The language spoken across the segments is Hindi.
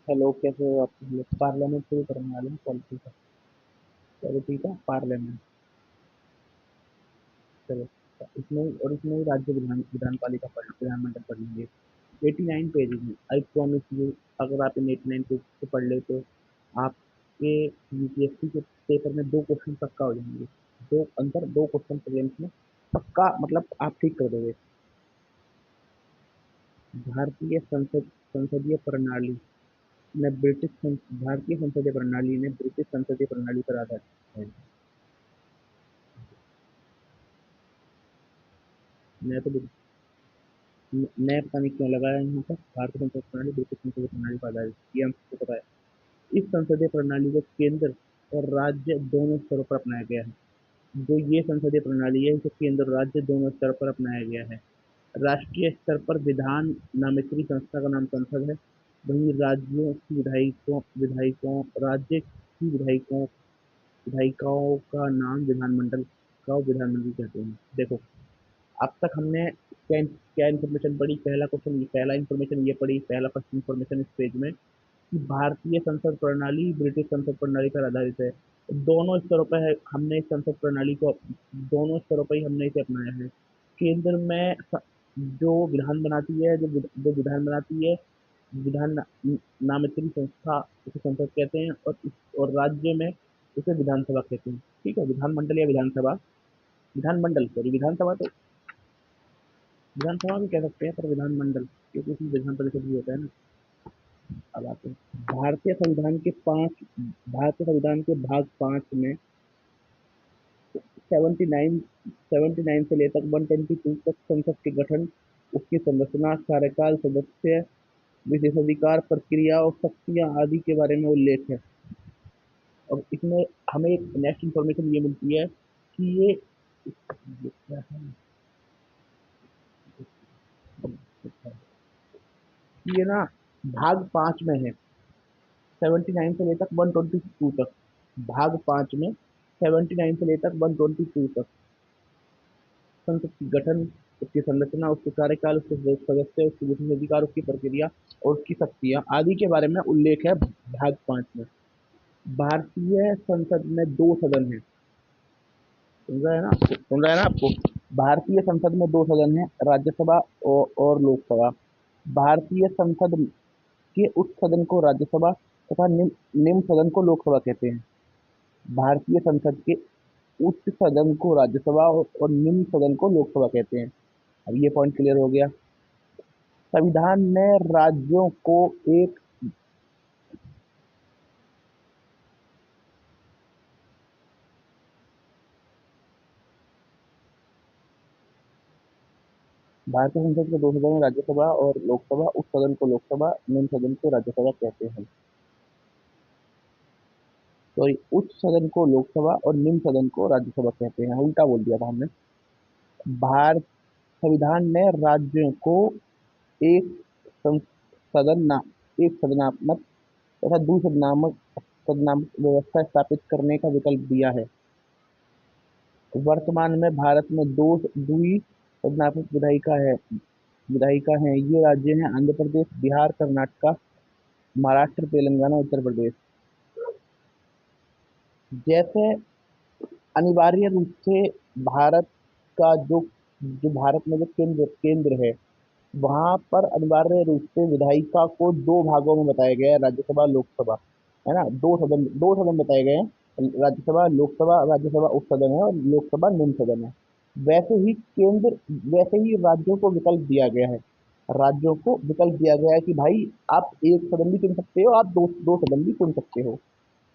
हेलो, कैसे हो आप? हम लोग पार्लियामेंट शुरू करने वाले हैं, पॉलिसी का। चलो ठीक है, पार्लियामेंट। चलो, इसमें ही राज्य विधान पालिका विधानमंडल पढ़ लेंगे। 89 पेजेज में, आई प्रॉमिस यू। अगर आप इन 89 पेज को पढ़ ले तो आपके यूपीएससी के पेपर में दो क्वेश्चन पक्का हो जाएंगे। दो क्वेश्चन प्रीलिम्स में पक्का, मतलब आप ठीक कर दोगे। भारतीय संसदीय प्रणाली ने भारतीय संसदीय प्रणाली ने ब्रिटिश संसदीय प्रणाली पर आधारित है। मैं तो मैं पता नहीं क्यों लगाया यहाँ पर। भारतीय संसदीय प्रणाली ब्रिटिश संसदीय प्रणाली पर आधारित, ये हमको पता है। इस संसदीय प्रणाली को केंद्र और राज्य दोनों स्तरों पर अपनाया गया है। जो ये संसदीय प्रणाली है, इसे केंद्र और राज्य दोनों स्तर पर अपनाया गया है। राष्ट्रीय स्तर पर विधान नामित्री संस्था का नाम संसद है। वहीं राज्यों की विधायिकों विधायिकों राज्य की विधायिकाओं का नाम विधानमंडल का विधानमंडल कहते हैं। देखो, अब तक हमने क्या क्या इन्फॉर्मेशन पढ़ी? पहला इन्फॉर्मेशन ये पढ़ी, पहला फर्स्ट इन्फॉर्मेशन इस पेज में, कि भारतीय संसद प्रणाली ब्रिटिश संसद प्रणाली पर आधारित है। दोनों स्तरों पर है, हमने इस संसद प्रणाली को दोनों स्तरों पर ही हमने इसे अपनाया है। केंद्र में जो विधान बनाती है, जो विधान बनाती है, विधान नामित्री संस्था, उसे संसद कहते हैं। और राज्य में उसे विधानसभा कहते हैं। ठीक है, विधानमंडल या विधानसभा, विधानमंडल सॉरी, विधानसभा तो विधानसभा भी कह सकते हैं, पर विधानमंडल क्योंकि उसमें विधान परिषद भी होता है ना। अब आते हैं भारतीय संविधान के भाग 5 में 79 79 से लेकर 122 तक संसद के गठन, उसकी संरचना, कार्यकाल, सदस्य, विशेषाधिकार, प्रक्रिया और शक्तियां आदि के बारे में उल्लेख है। और इसमें हमें एक नेक्स्ट इंफॉर्मेशन ये मिलती है कि ये ना भाग 5 में है, 79 से लेकर 122 तक। भाग 5 में 79 से लेकर 122 तक संसद की गठन, उसकी संरचना, उसके कार्यकाल, उसके सदस्य, उसके विशेषाधिकार, उसकी प्रक्रिया और उसकी शक्तियां आदि के बारे में उल्लेख है भाग 5 में। भारतीय संसद में दो सदन है। सुन रहा है ना आपको? भारतीय संसद में दो सदन है, राज्यसभा और लोकसभा। भारतीय संसद के उच्च सदन को राज्यसभा तथा निम्न सदन को लोकसभा कहते हैं। भारतीय संसद के उच्च सदन को राज्यसभा और निम्न सदन को लोकसभा कहते हैं। अब ये पॉइंट क्लियर हो गया। संविधान ने राज्यों को एक भारतीय संसद के दो सदन हैं, राज्यसभा और लोकसभा। उच्च सदन को लोकसभा, निम्न सदन को राज्यसभा कहते हैं। तो उच्च सदन को लोकसभा और निम्न सदन को राज्यसभा कहते हैं, उल्टा बोल दिया था हमने। भारत संविधान ने राज्यों को एक सं- सदन ना एक सदनात्मक तथा दुसदनात्मक सदनात्मक व्यवस्था स्थापित करने का विकल्प दिया है। वर्तमान में भारत में दो द्वि सदनात्मक विधायिका हैं। ये राज्य हैं आंध्र प्रदेश, बिहार, कर्नाटका, महाराष्ट्र, तेलंगाना, उत्तर प्रदेश। जैसे अनिवार्य रूप से भारत का जो भारत में जो केंद्र है, वहां पर अनिवार्य रूप से विधायिका को दो भागों में बताया गया है, राज्यसभा लोकसभा, है ना। दो सदन बताए गए हैं, राज्यसभा उप सदन है और लोकसभा निम्न सदन है। वैसे ही राज्यों को विकल्प दिया गया है। राज्यों को विकल्प दिया गया है कि भाई, आप एक सदन भी चुन सकते हो, आप दो दो सदन भी चुन सकते हो।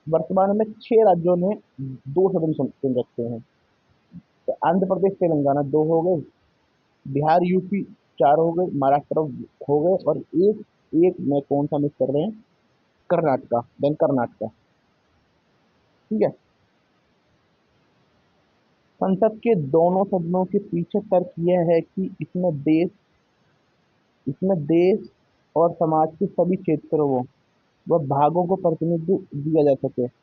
वर्तमान में 6 राज्यों ने दो सदन चुन रखे हैं। तो आंध्र प्रदेश, तेलंगाना दो हो गए, बिहार, यूपी चार हो गए, महाराष्ट्र हो गए, और एक एक में कौन सा मिस कर रहे हैं? कर्नाटका, देन कर्नाटका। ठीक है। संसद के दोनों सदनों के पीछे तर्क यह है कि इसमें देश और समाज के सभी क्षेत्रों व भागों को प्रतिनिधित्व दिया जा सके।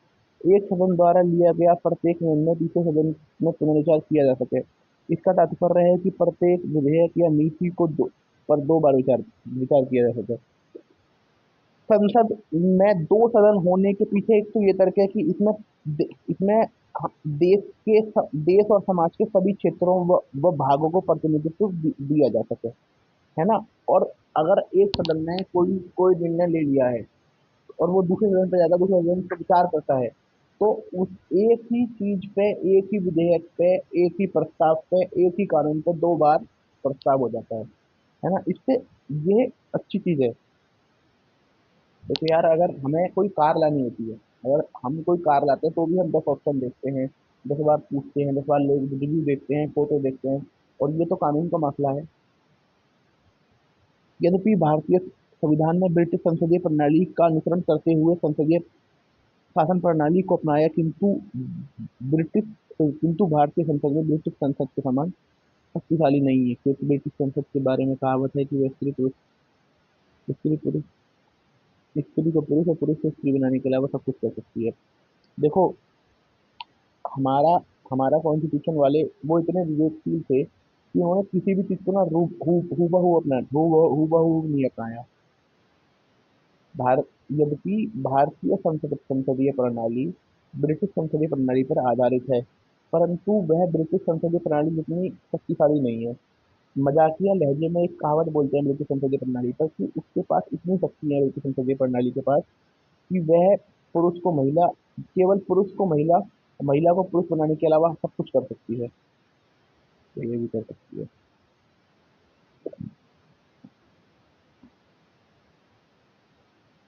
एक सदन द्वारा लिया गया प्रत्येक निर्णय दूसरे सदन में पुनर्विचार किया जा सके। इसका तात्पर्य है कि प्रत्येक विधेयक या नीति को पर दो बार विचार विचार किया जा सके। संसद में दो सदन होने के पीछे एक तो ये तर्क है कि इसमें देश देश और समाज के सभी क्षेत्रों व भागों को प्रतिनिधित्व दिया जा सके, है ना। और अगर एक सदन ने कोई कोई निर्णय ले लिया है और वो दूसरे सदन पे जाता है, दूसरे सदन पे विचार करता है, तो उस एक ही चीज पे, एक ही विधेयक पे, एक ही प्रस्ताव पे, एक ही कानून पे दो बार प्रस्ताव हो जाता है ना। इससे ये अच्छी चीज है। देखो यार, अगर हमें कोई कार लानी होती है, अगर हम कोई कार लाते हैं तो भी हम 10 ऑप्शन देखते हैं, 10 बार पूछते हैं, 10 बार लोग रिव्यू देखते हैं, फोटो देखते हैं, और ये तो कानून का मसला है। यद्यपि भारतीय संविधान ने ब्रिटिश संसदीय प्रणाली का अनुसरण करते हुए संसदीय शासन प्रणाली को अपनाया, ब्रिटिश किंतु भारतीय संसद में ब्रिटिश संसद के समान शक्तिशाली नहीं है, क्योंकि ब्रिटिश संसद के बारे में कहावत है कि वह स्त्री पुरुष स्त्री को पुरुष और पुरुष को स्त्री बनाने के अलावा सब कुछ कर सकती है। देखो, हमारा हमारा कॉन्स्टिट्यूशन वाले वो इतने विवेकशील थे कि उन्होंने किसी भी चीज को ना हूबहू अपना हूबहू नहीं अपनाया। भारत यद्यपि भारतीय संसदीय प्रणाली ब्रिटिश संसदीय प्रणाली पर आधारित है, परंतु वह ब्रिटिश संसदीय प्रणाली जितनी शक्तिशाली नहीं है। मजाकिया लहजे में एक कहावत बोलते हैं ब्रिटिश संसदीय प्रणाली पर कि उसके पास इतनी शक्ति है, ब्रिटिश संसदीय प्रणाली के पास, कि वह पुरुष को महिला केवल पुरुष को महिला महिला को पुरुष बनाने के अलावा सब कुछ कर सकती है। तो ये भी कर सकती है।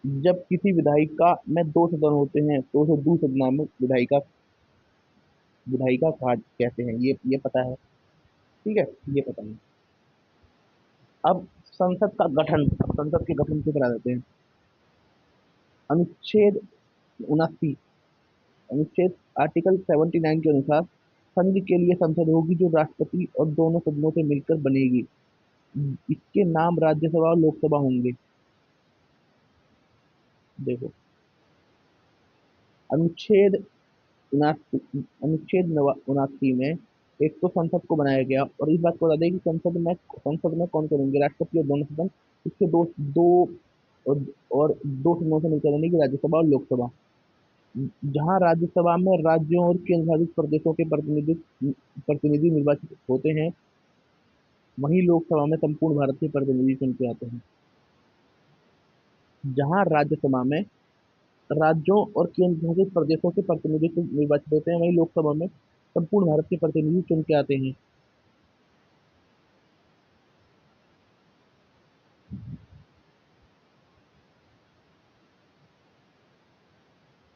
जब किसी विधायिका में दो सदन होते हैं तो उसे द्विसदनात्मक विधायिका कार्ड कहते हैं, ये पता है। ठीक है, ये पता है। अब संसद के गठन से करा देते हैं। अनुच्छेद 79, अनुच्छेद आर्टिकल 79 के अनुसार संघ के लिए संसद होगी जो राष्ट्रपति और दोनों सदनों से मिलकर बनेगी। इसके नाम राज्यसभा और लोकसभा होंगे। देखो, अनुच्छेद 79 में एक तो संसद को बनाया गया, और इस बात को बता दें कि संसद में कौन कौन होंगे, राष्ट्रपति और दोनों सदन, इसके दो दो और, और दो सदनों से मिलकर बनेगी राज्यसभा और लोकसभा। जहां राज्यसभा में राज्यों और केंद्र शासित प्रदेशों के प्रतिनिधि निर्वाचित होते हैं, वहीं लोकसभा में संपूर्ण भारत के प्रतिनिधि चुन के आते हैं। जहां राज्यसभा में राज्यों और केंद्र शासित प्रदेशों के प्रतिनिधि निर्वाचित होते हैं, वहीं लोकसभा में संपूर्ण भारत के प्रतिनिधि चुन के आते हैं।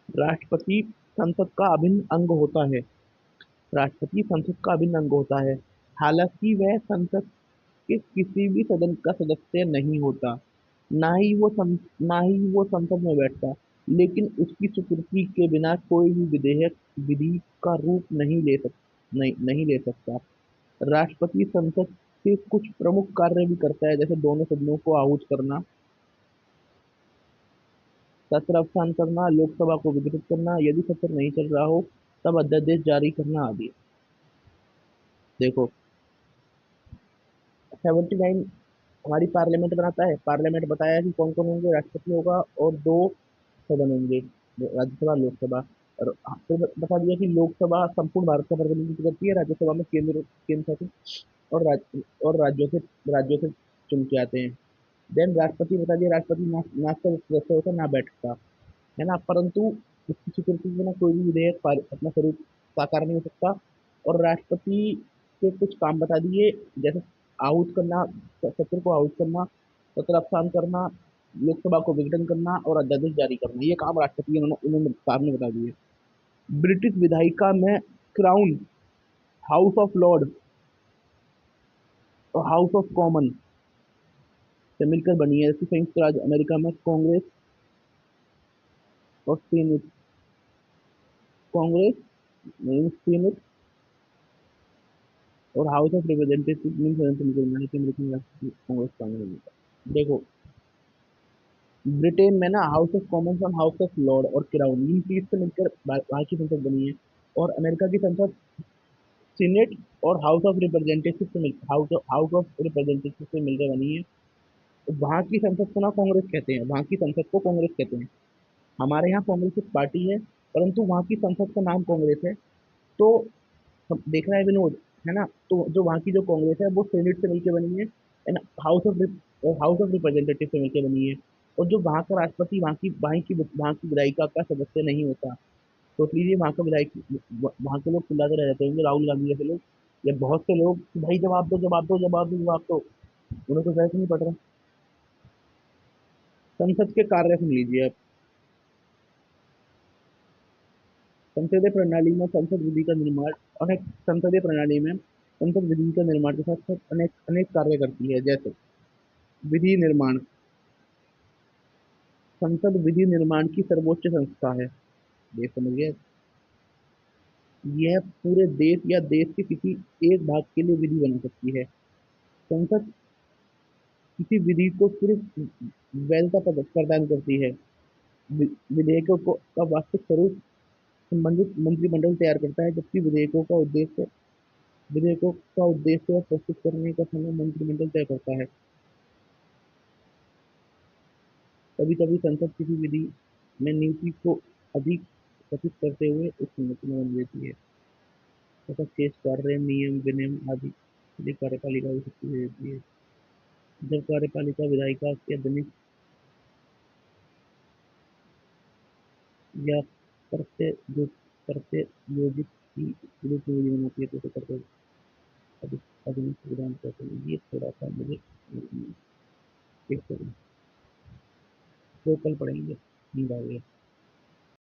राष्ट्रपति संसद का अभिन्न अंग होता है। राष्ट्रपति संसद का अभिन्न अंग होता है। हालांकि वह संसद के किसी भी सदन का सदस्य नहीं होता, ना ही वो संसद में बैठता, लेकिन उसकी स्वीकृति के बिना कोई भी विधेयक विधि का रूप नहीं ले सकता। राष्ट्रपति संसद के कुछ प्रमुख कार्य भी करता है, जैसे दोनों सदनों को आहूत करना, सत्र अवसान करना, लोकसभा को विघटित करना, यदि सत्र नहीं चल रहा हो तब अध्यादेश जारी करना आदि। देखो, 79 हमारी पार्लियामेंट बनाता है। पार्लियामेंट बताया कि कौन कौन होंगे, राष्ट्रपति होगा और दो सदन होंगे, राज्यसभा लोकसभा। और फिर बता दिया कि लोकसभा संपूर्ण भारत का प्रतिनिधित्व करती है, राज्यसभा में केंद्र शासित और राज्यों से चुन के आते हैं। देन राष्ट्रपति बता दिया, राष्ट्रपति ना तो सदस्य होता ना बैठता, है ना। परंतु उसकी स्वीकृति के बिना कोई भी विधेयक अपना स्वरूप साकार नहीं हो सकता। और राष्ट्रपति के कुछ काम बता दिए, जैसे आहूत करना, सत्र को आहूत करना, सत्र अवसान करना, लोकसभा को विघटन करना और अध्यादेश जारी करना, ये काम राष्ट्रपति उन्होंने उन्होंने सामने बता दिए। ब्रिटिश विधायिका में क्राउन, हाउस ऑफ लॉर्ड और हाउस ऑफ कॉमन से मिलकर बनी है, जैसे संयुक्त राज्य अमेरिका में कांग्रेस और सीनेट, कांग्रेस सीनेट और हाउस ऑफ रिप्रेजेंटेटिव मिल सदन से मिलकर बना है, कि अमेरिकन राष्ट्रीय कांग्रेस कानून होता है। देखो, ब्रिटेन में ना हाउस ऑफ कॉमन्स और हाउस ऑफ लॉर्ड और क्राउन, इन चीज से मिलकर वहाँ की संसद बनी है। और अमेरिका की संसद सीनेट और हाउस ऑफ रिप्रेजेंटेटिव से मिलकर बनी है। वहाँ की संसद को ना कांग्रेस कहते हैं, वहाँ की संसद को कांग्रेस कहते हैं। हमारे यहाँ कांग्रेस एक पार्टी है, परंतु वहाँ की संसद का नाम कांग्रेस है। तो देख रहा है विनोद, है ना? तो जो वहाँ की जो कांग्रेस है वो सेनेट से मिलकर बनी है ना, हाउस ऑफ रिप्रेजेंटेटिव से मिलकर बनी है। और जो वहाँ का राष्ट्रपति वहाँ की विधायिका का सदस्य नहीं होता। सोच लीजिए वहाँ का विधायक, वहाँ के लोग चिल्लाते रह जाते होंगे, राहुल गांधी जैसे लोग या बहुत से लोग कि भाई जवाब दो, जवाब दो, जवाब दो, जवाब दो। उन्हें तो फर्क नहीं पड़ रहा। संसद के कार्य सुन लीजिए अब। संसदीय प्रणाली में संसद विधि का निर्माण अनेक संसदीय प्रणाली में संसद विधि का निर्माण के साथ साथ अनेक अनेक कार्य करती है। जैसे विधि निर्माण, संसद विधि निर्माण की सर्वोच्च संस्था है। ये समझिए, यह पूरे देश या देश के किसी एक भाग के लिए विधि बना सकती है। संसद किसी विधि को सिर्फ वैधता प्रदान करती है। विधेयकों को का वास्तविक स्वरूप संबंधित मंत्रिमंडल तैयार करता है, जबकि विधेयकों का उद्देश्य प्रस्तुत करने का समय मंत्रिमंडल तय करता है। कभी कभी संसद किसी विधि में नीति को अधिक सचित करते हुए एक संरचना बन देती है, तथा शेष कार्य नियम विनियम आदि के लिए कार्यपालिका को शक्ति दे देती है। जब कार्यपालिका विधायिका के अधीन या करते जो करते योजित की रूप में योजना बनाती है तो उसे करते अधिक अधीन विधान कहते हैं। ये थोड़ा सा मुझे एक सेकंड, तो कल पढ़ेंगे, नींद आ गई है।